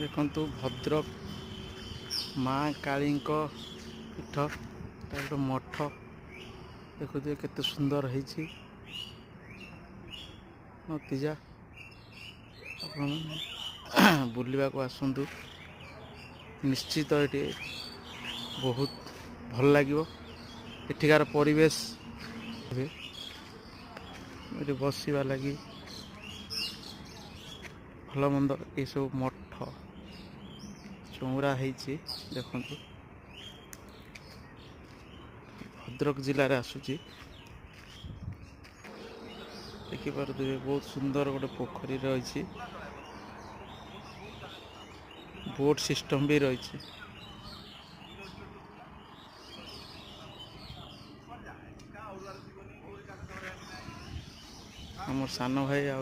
देखु भद्रक माँ काली पीठ गोटे मठ देखुए केते सुंदर है नतीजा आप बुलवा को आसतु निश्चित ये बहुत भल लगे एठिकार परिवेश ये बसवा लगी भल मंद ये सब मठ चौरा देखु भद्रक जिले आसूची देखिपे बहुत सुंदर गोटे पोखरी रही बोट सिस्टम भी रही आम सान भाई आ